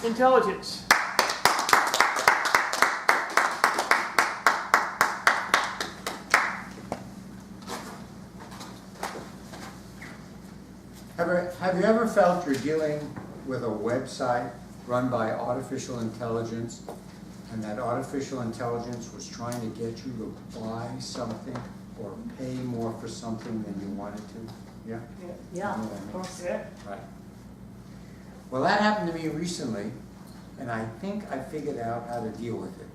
intelligence. Have you ever felt you're dealing with a website run by artificial intelligence, and that artificial intelligence was trying to get you to buy something or pay more for something than you wanted to? Yeah? Yeah, You know what I of mean? course. Yeah. Right. Well, that happened to me recently, and I think I figured out how to deal with it,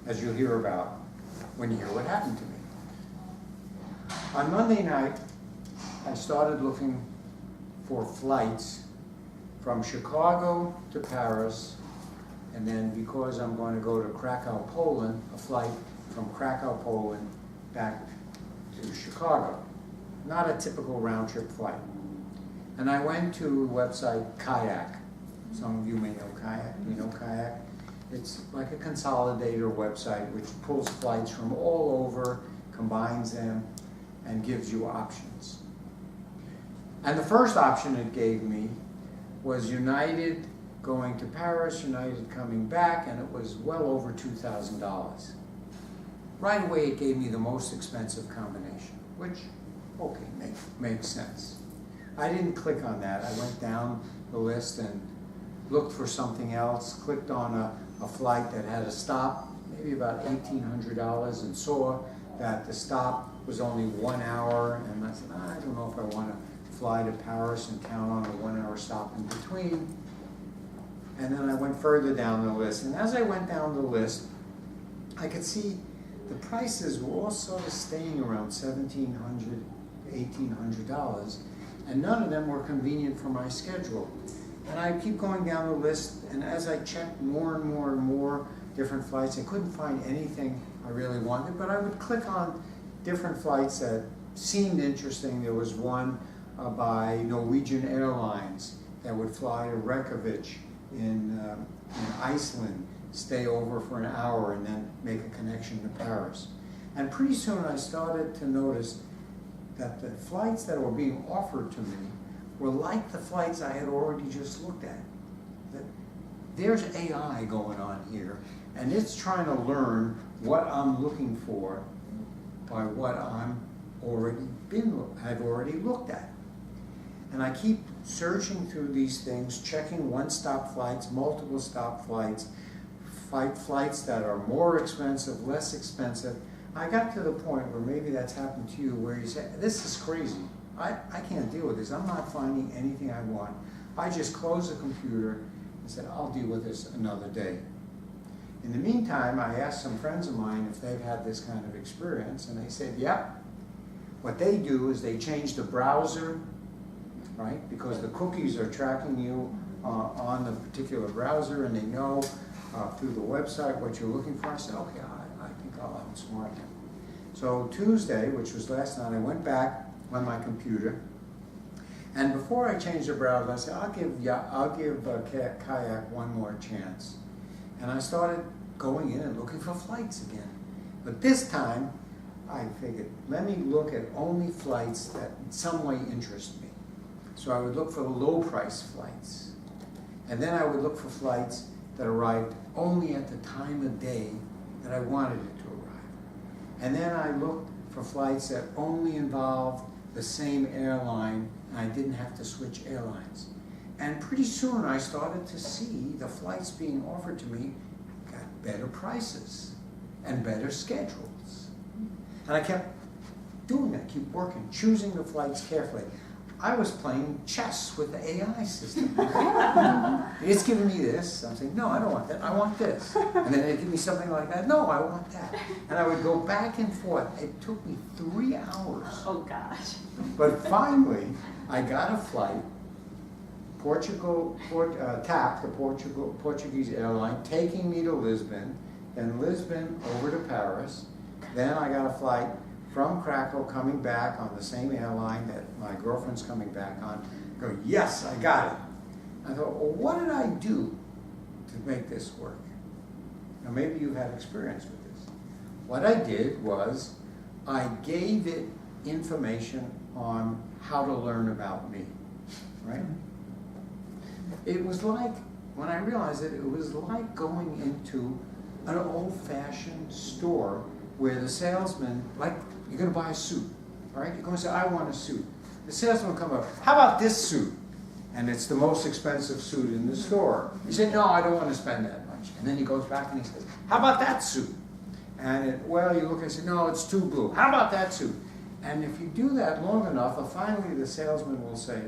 as you'll hear about when you hear what happened to me. On Monday night, I started looking for flights from Chicago to Paris, and then because I'm going to go to Krakow, Poland, a flight from Krakow, Poland back to Chicago. Not a typical round trip flight. And I went to the website Kayak. Some of you may know Kayak. You know Kayak? It's like a consolidator website which pulls flights from all over, combines them, and gives you options. And the first option it gave me was United going to Paris, United coming back, and it was well over $2,000. Right away it gave me the most expensive combination, which, okay, makes sense. I didn't click on that. I went down the list and looked for something else, clicked on a flight that had a stop, maybe about $1,800, and saw that the stop was only 1 hour, and I said, I don't know if I want to fly to Paris and count on a 1 hour stop in between. And then I went further down the list, and as I went down the list, I could see the prices were all sort of staying around $1,700, $1,800, and none of them were convenient for my schedule. And I keep going down the list, and as I checked more and more and more different flights, I couldn't find anything I really wanted, but I would click on different flights that seemed interesting. There was one by Norwegian Airlines that would fly to Reykjavik in Iceland, stay over for an hour, and then make a connection to Paris. And pretty soon I started to notice that the flights that were being offered to me were like the flights I had already just looked at. That there's AI going on here, and it's trying to learn what I'm looking for by what I've already looked at. And I keep searching through these things, checking one-stop flights, multiple stop flights, flights that are more expensive, less expensive. I got to the point where maybe that's happened to you, where you say, this is crazy. I can't deal with this. I'm not finding anything I want. I just closed the computer and said, I'll deal with this another day. In the meantime, I asked some friends of mine if they've had this kind of experience, and they said, yep. What they do is they change the browser, right? Because the cookies are tracking you on the particular browser, and they know through the website what you're looking for. I said, okay, I think I'll outsmart them. So Tuesday, which was last night, I went back on my computer, and before I changed the browser, I said, I'll give Kayak one more chance. And I started going in and looking for flights again. But this time, I figured, let me look at only flights that in some way interest me. So I would look for the low price flights. And then I would look for flights that arrived only at the time of day that I wanted it to arrive. And then I looked for flights that only involved the same airline, and I didn't have to switch airlines. And pretty soon I started to see the flights being offered to me got better prices and better schedules. And I kept doing that, keep working, choosing the flights carefully. I was playing chess with the AI system. It's giving me this. I'm saying, no, I don't want that. I want this. And then it'd give me something like that. No, I want that. And I would go back and forth. It took me 3 hours. Oh gosh. But finally, I got a flight, TAP, the Portuguese airline, taking me to Lisbon, then Lisbon over to Paris. Then I got a flight from Krakow coming back on the same airline that my girlfriend's coming back on. I go, yes, I got it. I thought, well, what did I do to make this work? Now maybe you've had experience with this. What I did was I gave it information on how to learn about me, right? It was like when I realized that it was like going into an old-fashioned store where the salesman, like you're going to buy a suit, right? You're going to say, I want a suit. The salesman will come up, how about this suit? And it's the most expensive suit in the store. You say, no, I don't want to spend that much. And then he goes back and he says, how about that suit? And well, you look and say, no, it's too blue. How about that suit? And if you do that long enough, finally the salesman will say,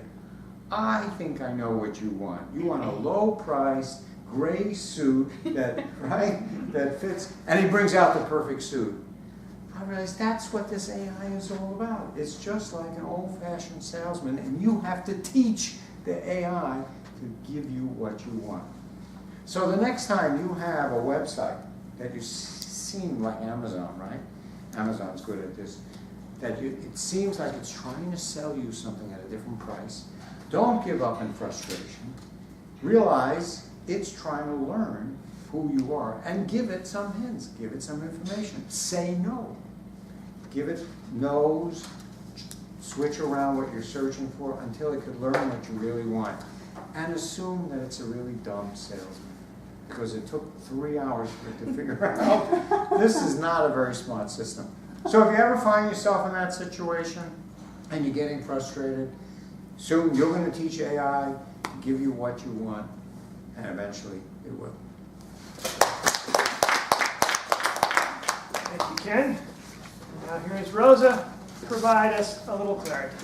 I think I know what you want. You want a low-priced, gray suit that, right, that fits, and he brings out the perfect suit. I realized that's what this AI is all about. It's just like an old-fashioned salesman, and you have to teach the AI to give you what you want. So the next time you have a website that you seem like Amazon, right? Amazon's good at this. It seems like it's trying to sell you something at a different price. Don't give up in frustration. Realize it's trying to learn who you are and give it some hints, give it some information. Say no. Give it no's, switch around what you're searching for until it could learn what you really want. And assume that it's a really dumb salesman, because it took 3 hours for it to figure out this is not a very smart system. So if you ever find yourself in that situation and you're getting frustrated, soon you're going to teach AI to give you what you want, and eventually it will. Thank you, Ken. Now here is Rosa to provide us a little clarity.